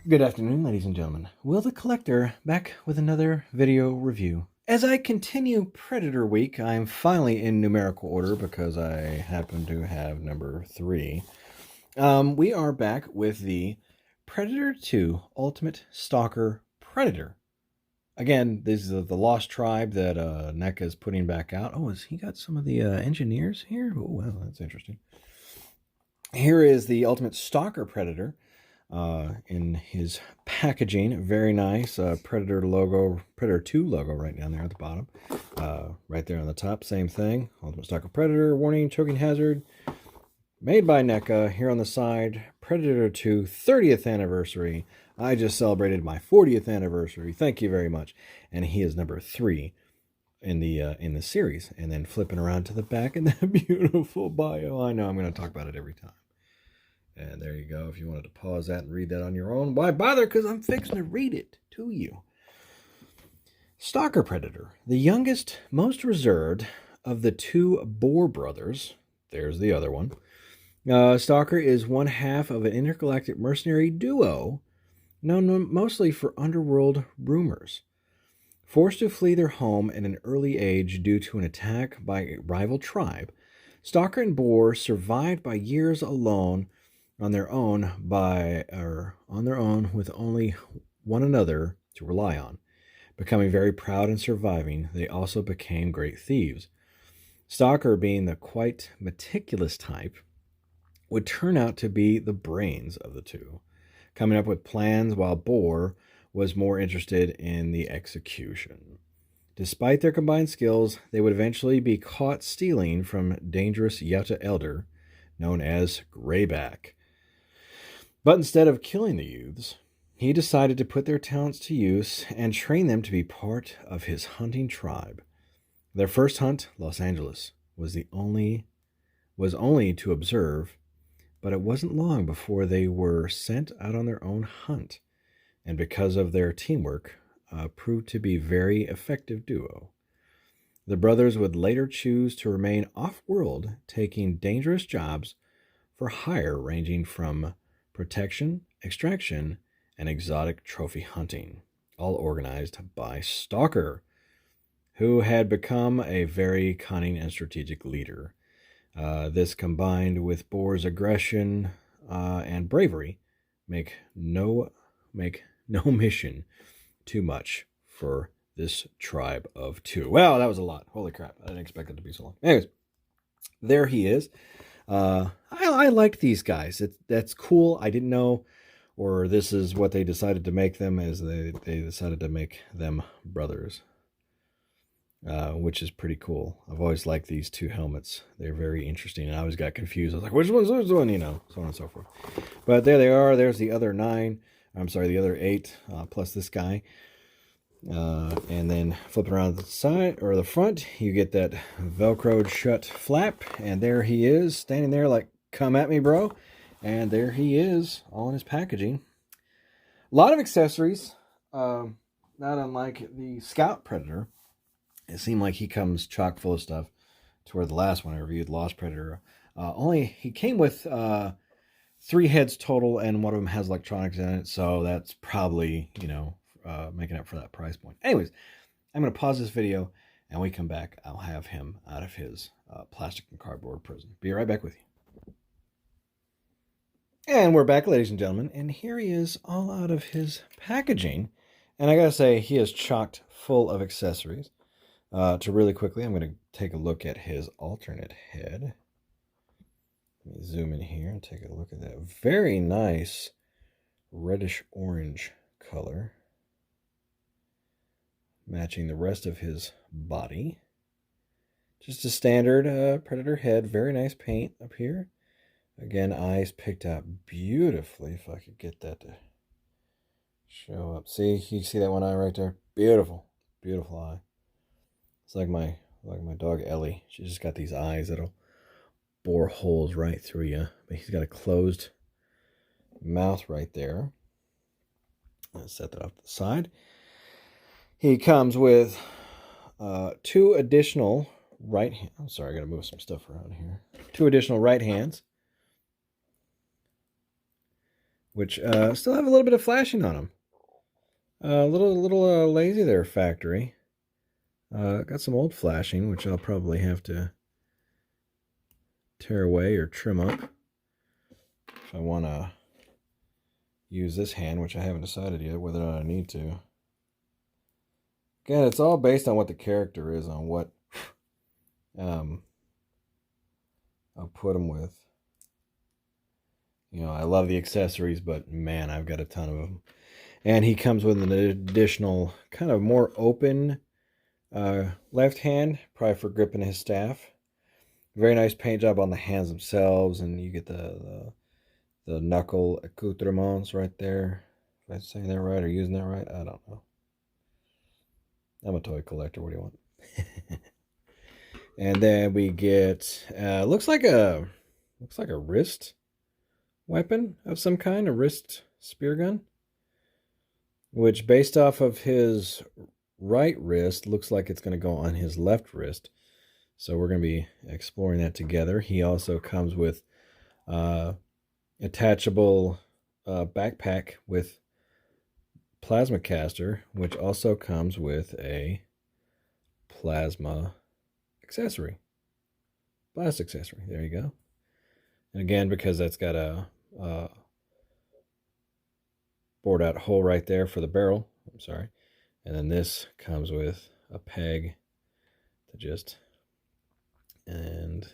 Good afternoon, ladies and gentlemen. Will the Collector back with another video review. As I continue Predator Week, I'm finally in numerical order because I happen to have number 3. We are back with the Predator 2 Ultimate Stalker Predator. Again, this is the Lost Tribe that NECA is putting back out. Oh, has he got some of the engineers here? Oh, well, that's interesting. Here is the Ultimate Stalker Predator. In his packaging, very nice Predator logo, Predator 2 logo right down there at the bottom. Right there on the top, same thing. Ultimate Stalker Predator, warning, choking hazard. Made by NECA. Here on the side, Predator 2 30th anniversary. I just celebrated my 40th anniversary. Thank you very much. And he is number 3 in the series. And then flipping around to the back and that beautiful bio. I know I'm going to talk about it every time. And there you go. If you wanted to pause that and read that on your own, why bother? Because I'm fixing to read it to you. Stalker Predator, the youngest, most reserved of the 2 Boar brothers. There's the other one. Stalker is one half of an intergalactic mercenary duo known mostly for underworld rumors. Forced to flee their home at an early age due to an attack by a rival tribe, Stalker and Boar survived by years alone on their own with only one another to rely on. Becoming very proud and surviving, they also became great thieves. Stalker, being the quite meticulous type, would turn out to be the brains of the 2, coming up with plans while Boar was more interested in the execution. Despite their combined skills, they would eventually be caught stealing from dangerous Yata Elder, known as Greyback. But instead of killing the youths, he decided to put their talents to use and train them to be part of his hunting tribe. Their first hunt, Los Angeles, was only to observe, but it wasn't long before they were sent out on their own hunt, and because of their teamwork, proved to be a very effective duo. The brothers would later choose to remain off-world, taking dangerous jobs for hire ranging from protection, extraction, and exotic trophy hunting, all organized by Stalker, who had become a very cunning and strategic leader. This combined with Boar's aggression and bravery make no mission too much for this tribe of 2. Well, that was a lot. Holy crap. I didn't expect it to be so long. Anyways, there he is. I like these guys. That's cool. I didn't know, or this is what they decided to make them, as they decided to make them brothers, which is pretty cool. I've always liked these 2 helmets. They're very interesting, and I always got confused. I was like, which one's this one? So on and so forth. But there they are. There's the other 9. I'm sorry, the other 8, plus this guy. And then flipping around the side or the front, you get that velcroed shut flap, and there he is standing there like, come at me, bro. And there he is, all in his packaging. A lot of accessories, not unlike the Scout Predator. It seemed like he comes chock full of stuff, to where the last one I reviewed, Lost Predator, he came with 3 heads total, and one of them has electronics in it, so that's probably, making up for that price point. Anyways, I'm going to pause this video, and when we come back, I'll have him out of his plastic and cardboard prison. Be right back with you. And we're back, ladies and gentlemen, and here he is all out of his packaging. And I gotta say, he is chocked full of accessories. To really quickly, I'm going to take a look at his alternate head. Let me zoom in here and take a look at that. Very nice reddish orange color, matching the rest of his body. Just a standard Predator head. Very nice paint up here. Again, eyes picked out beautifully. If I could get that to show up. See, you see that one eye right there? Beautiful, beautiful eye. It's like my dog Ellie. She's just got these eyes that'll bore holes right through you. But he's got a closed mouth right there. Let's set that off to the side. He comes with 2 additional right hand. I'm sorry, I got to move some stuff around here. 2 additional right hands which still have a little bit of flashing on them. A little lazy there, factory. Got some old flashing, which I'll probably have to tear away or trim up if I want to use this hand, which I haven't decided yet whether or not I need to. Again, it's all based on what the character is, on what I'll put them with. You know, I love the accessories, but man, I've got a ton of them. And he comes with an additional kind of more open left hand, probably for gripping his staff. Very nice paint job on the hands themselves, and you get the knuckle accoutrements right there. If I'm saying that right or using that right, I don't know. I'm a toy collector. What do you want? And then we get looks like a wrist weapon of some kind, a wrist spear gun, which based off of his right wrist looks like it's going to go on his left wrist. So we're going to be exploring that together. He also comes with attachable backpack with plasma caster, which also comes with a plasma accessory, blast accessory. There you go. And again, because that's got a bored out hole right there for the barrel. I'm sorry. And then this comes with a peg to just and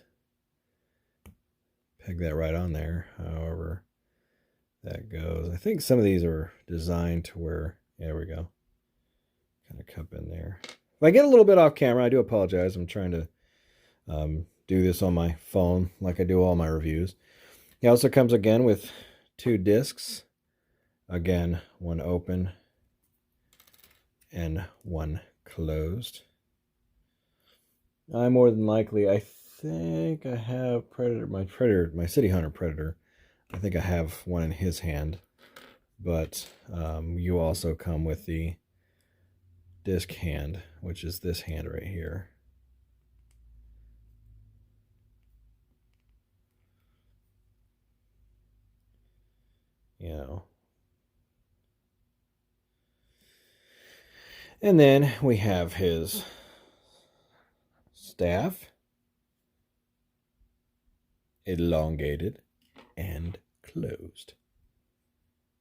peg that right on there. However that goes. I think some of these are designed to where, there we go, kind of cup in there. If I get a little bit off camera, I do apologize. I'm trying to do this on my phone like I do all my reviews. He also comes again with 2 discs. Again, one open and one closed. I more than likely, I think I have my City Hunter Predator. I think I have one in his hand, but you also come with the disc hand, which is this hand right here. You know. And then we have his staff, elongated and closed.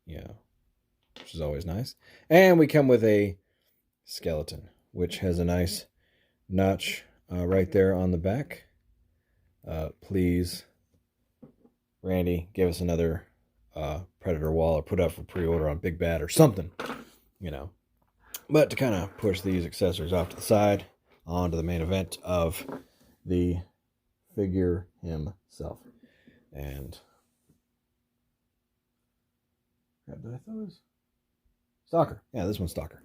Yeah, which is always nice. And we come with a skeleton, which has a nice notch right there on the back. Please, Randy, give us another Predator wall or put up for pre-order on Big Bad or something, you know. But to kind of push these accessories off to the side, onto the main event of the figure himself. And did I throw his Stalker? Yeah, this one's Stalker.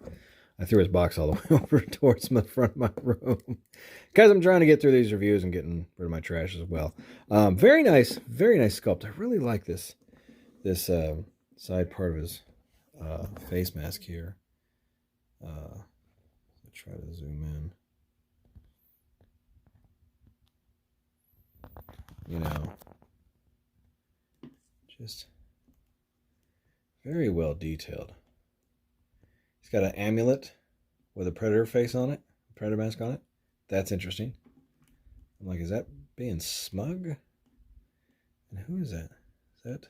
I threw his box all the way over towards the front of my room because I'm trying to get through these reviews and getting rid of my trash as well. Very nice sculpt. I really like this side part of his face mask here. I'll try to zoom in. You know, just very well detailed. He's got an amulet with a predator face on it, predator mask on it. That's interesting. I'm like, is that being smug? And who is that? Is that?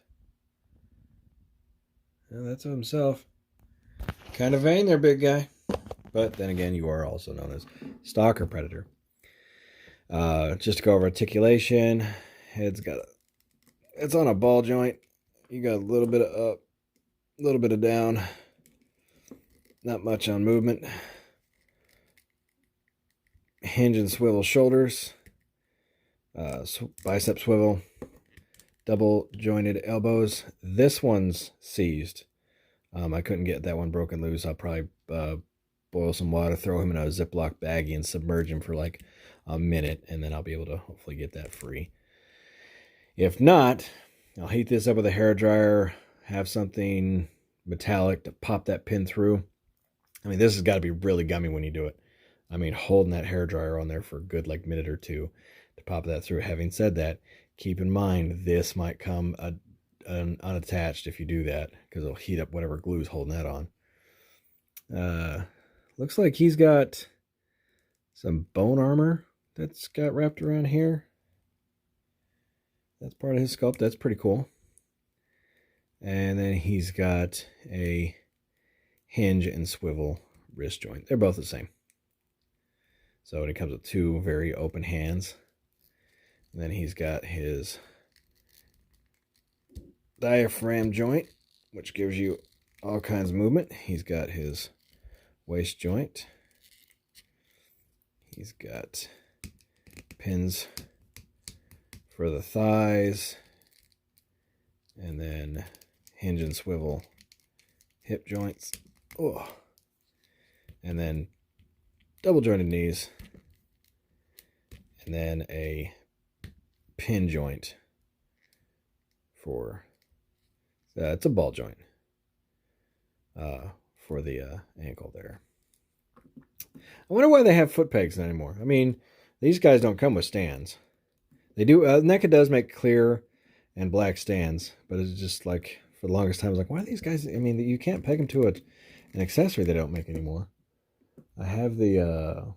Yeah, that's himself. Kind of vain there, big guy. But then again, you are also known as Stalker Predator. Just to go over articulation, head's got it's on a ball joint. You got a little bit of up, a little bit of down. Not much on movement. Hinge and swivel shoulders. Bicep swivel. Double jointed elbows. This one's seized. I couldn't get that one broken loose. I'll probably boil some water, throw him in a Ziploc baggie, and submerge him for like a minute, and then I'll be able to hopefully get that free. If not, I'll heat this up with a hairdryer, have something metallic to pop that pin through. I mean, this has got to be really gummy when you do it. I mean, holding that hairdryer on there for a good like minute or two to pop that through. Having said that, keep in mind this might come unattached if you do that, because it'll heat up whatever glue is holding that on. Looks like he's got some bone armor that's got wrapped around here. That's part of his sculpt. That's pretty cool. And then he's got a hinge and swivel wrist joint. They're both the same. So it comes with two very open hands. And then he's got his diaphragm joint, which gives you all kinds of movement. He's got his waist joint. He's got pins for the thighs. And then hinge and swivel hip joints. Oh. And then double jointed knees. And then a pin joint for, it's a ball joint for the ankle there. I wonder why they have foot pegs anymore. I mean, these guys don't come with stands. They do, NECA does make clear and black stands, but it's just like, for the longest time, I was like, why are these guys, I mean, you can't peg them to an accessory they don't make anymore. I have the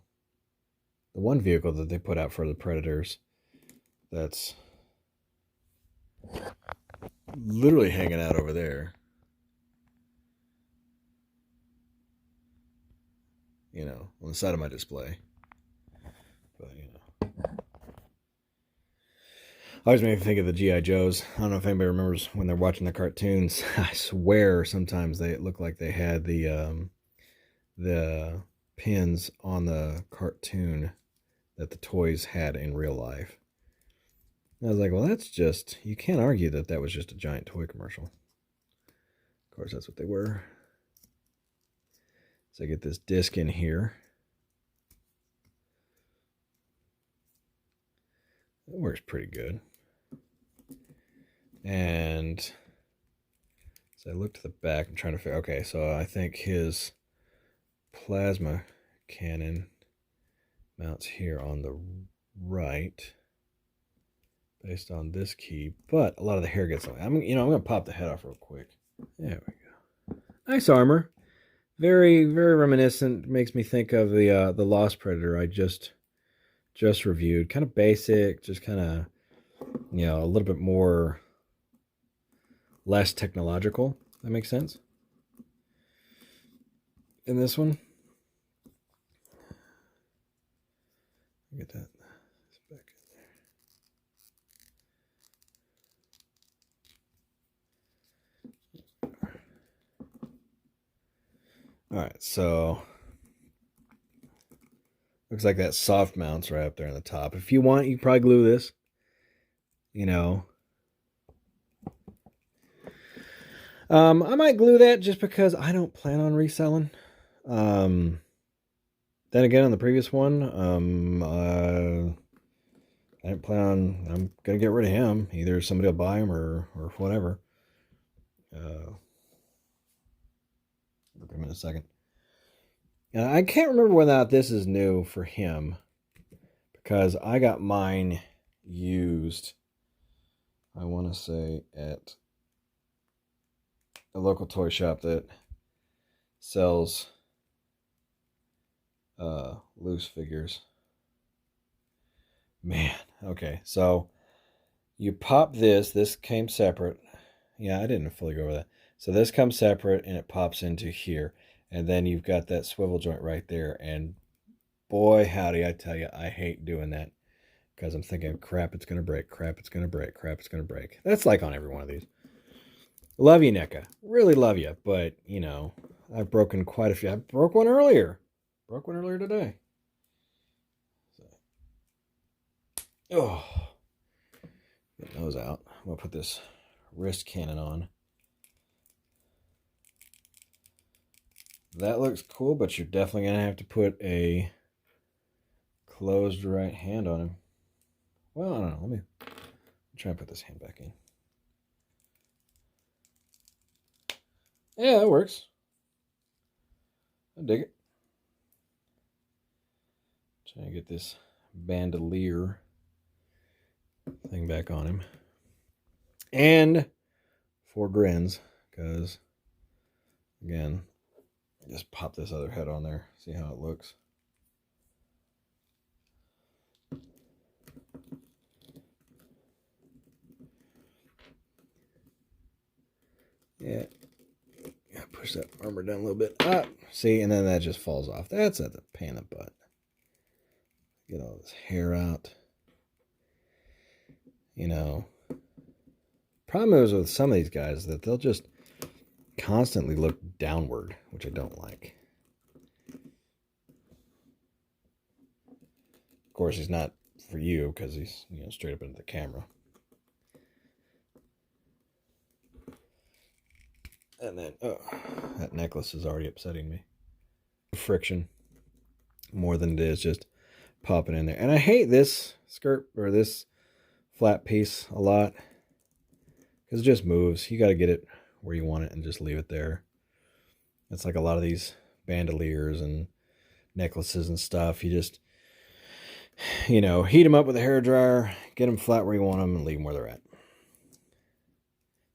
one vehicle that they put out for the Predators that's literally hanging out over there. You know, on the side of my display. But, you know. Always made me think of the G.I. Joes. I don't know if anybody remembers when they're watching the cartoons. I swear sometimes it looked like they had the pins on the cartoon that the toys had in real life. And I was like, well, that's just, you can't argue that that was just a giant toy commercial. Of course, that's what they were. So I get this disc in here. It works pretty good. And so I look to the back and trying to figure, okay, so I think his plasma cannon mounts here on the right based on this key, but a lot of the hair gets away. I'm going to pop the head off real quick. There we go. Nice armor. Very, very reminiscent. Makes me think of the Lost Predator I just reviewed. Kind of basic, just kind of, you know, a little bit more, less technological. That makes sense. In this one, get that back in there. All right, so looks like that soft mounts right up there on the top. If you want, you can probably glue this. You know, I might glue that just because I don't plan on reselling. Then again, on the previous one, I didn't plan on, I'm going to get rid of him. Either somebody will buy him or whatever. Look at him in a second. And I can't remember whether or not this is new for him, because I got mine used, I want to say, at a local toy shop that sells loose figures. Man, okay, so you pop this came separate. Yeah, I didn't fully go over that. So this comes separate and it pops into here. And then you've got that swivel joint right there. And boy, howdy, I tell you, I hate doing that. Because I'm thinking, crap, it's going to break, crap, it's going to break, crap, it's going to break. That's like on every one of these. Love you, NECA. Really love you. But, you know, I've broken quite a few. I broke one earlier. Broke one earlier today. So. Oh. Get those out. I'm going to put this wrist cannon on. That looks cool, but you're definitely going to have to put a closed right hand on him. Well, I don't know. Let me try and put this hand back in. Yeah, that works. I dig it. Trying to get this bandolier thing back on him. And 4 grins, because, again, just pop this other head on there, see how it looks. Yeah, push that armor down a little bit. Ah, see, and then that just falls off. That's a pain in the butt. Get all this hair out. You know, problem is with some of these guys that they'll just constantly look downward, which I don't like. Of course, he's not for you because he's, you know, straight up into the camera. And then, oh, that necklace is already upsetting me. Friction more than it is just popping in there. And I hate this skirt or this flat piece a lot because it just moves. You got to get it where you want it and just leave it there. It's like a lot of these bandoliers and necklaces and stuff. You just, you know, heat them up with a hairdryer, get them flat where you want them, and leave them where they're at.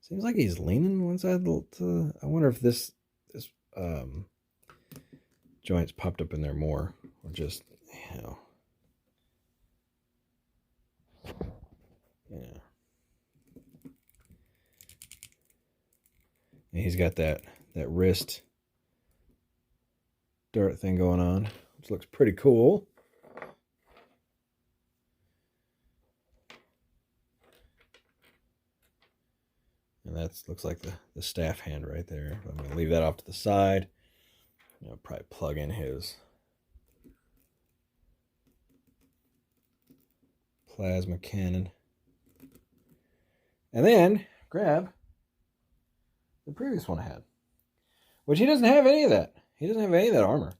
Seems like he's leaning one side to, I wonder if this joint's popped up in there more, or just, you know, yeah. And he's got that wrist dart thing going on, which looks pretty cool. And that looks like the staff hand right there. I'm going to leave that off to the side. You know, probably plug in his plasma cannon. And then grab the previous one I had, which he doesn't have any of that. He doesn't have any of that armor.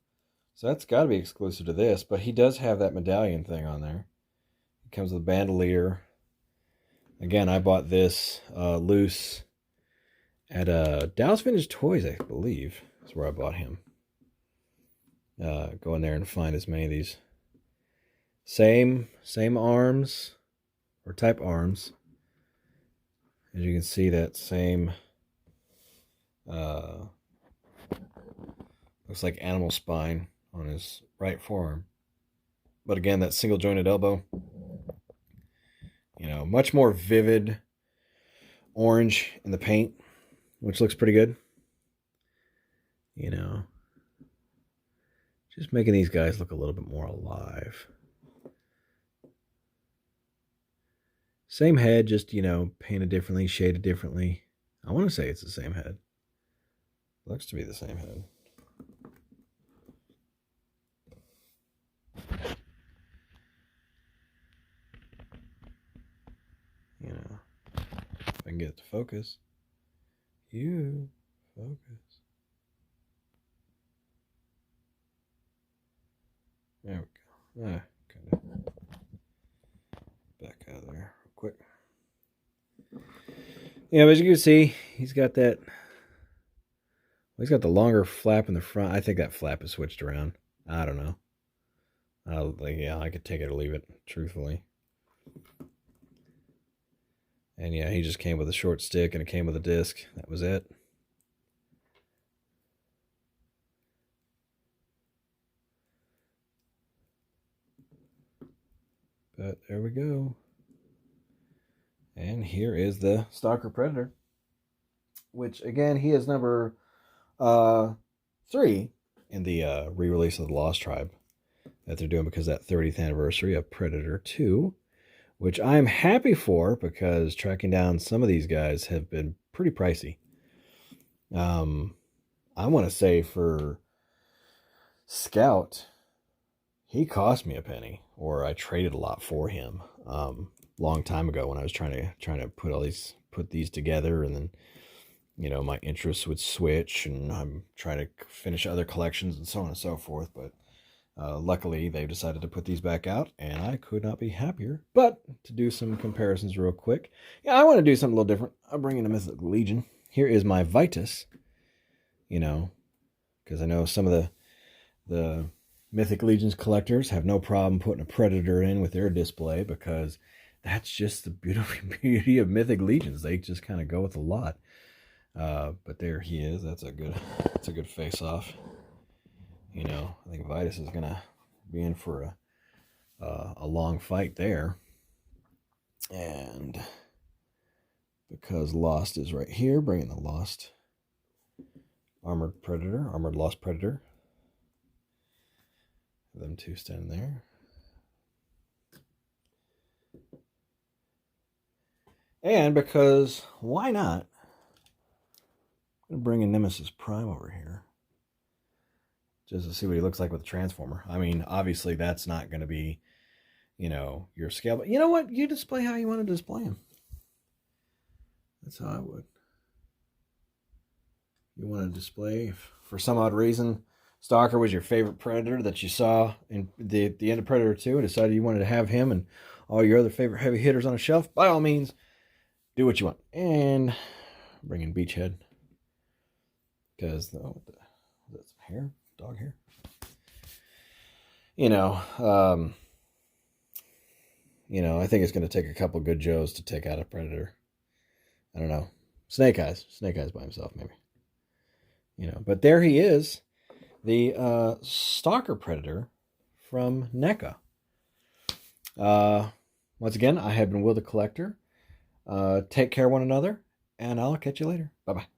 So that's got to be exclusive to this. But he does have that medallion thing on there. It comes with a bandolier. Again, I bought this loose at Dallas Vintage Toys, I believe. That's where I bought him. Go in there and find as many of these. Same arms, or type arms. As you can see, that same looks like animal spine on his right forearm. But again, that single jointed elbow. You know, much more vivid orange in the paint, which looks pretty good. You know, just making these guys look a little bit more alive. Same head, just, you know, painted differently, shaded differently. I want to say it's the same head. Looks to be the same head. You know, if I can get it to focus. You focus. There we go. Kind of back out of there real quick. Yeah, but as you can see, he's got that. Well, he's got the longer flap in the front. I think that flap is switched around. I don't know. Yeah, I could take it or leave it, truthfully. And yeah, he just came with a short stick and it came with a disc. That was it. But there we go. And here is the Stalker Predator. Which, again, he is number 3 in the re-release of the Lost Tribe that they're doing because of that 30th anniversary of Predator 2. Which I'm happy for because tracking down some of these guys have been pretty pricey. I want to say for Scout, he cost me a penny, or I traded a lot for him. Long time ago when I was trying to put these together, and then, you know, my interests would switch, and I'm trying to finish other collections and so on and so forth. But luckily, they've decided to put these back out, and I could not be happier. But to do some comparisons real quick, yeah, I want to do something a little different. I'll bring in a Mythic Legion. Here is my Vitus, you know, because I know some of the Mythic Legions collectors have no problem putting a Predator in with their display because that's just the beauty of Mythic Legions. They just kind of go with a lot. But there he is. That's a good face off. You know, I think Vitus is gonna be in for a long fight there. And because Lost is right here, bringing the Lost armored Lost Predator. Them two standing there. And because why not? I'm gonna bring in Nemesis Prime over here. Just to see what he looks like with the Transformer. I mean, obviously that's not going to be, you know, your scale. But you know what? You display how you want to display him. That's how I would. You want to display, if for some odd reason, Stalker was your favorite Predator that you saw in the end of Predator 2 and decided you wanted to have him and all your other favorite heavy hitters on a shelf, by all means, do what you want. And bring in Beachhead. Because, that's hair? Dog hair? You know, I think it's going to take a couple good Joes to take out a Predator. I don't know. Snake Eyes by himself, maybe. You know, but there he is, the Stalker Predator from NECA. Once again, I have been Will the Collector. Take care of one another, and I'll catch you later. Bye-bye.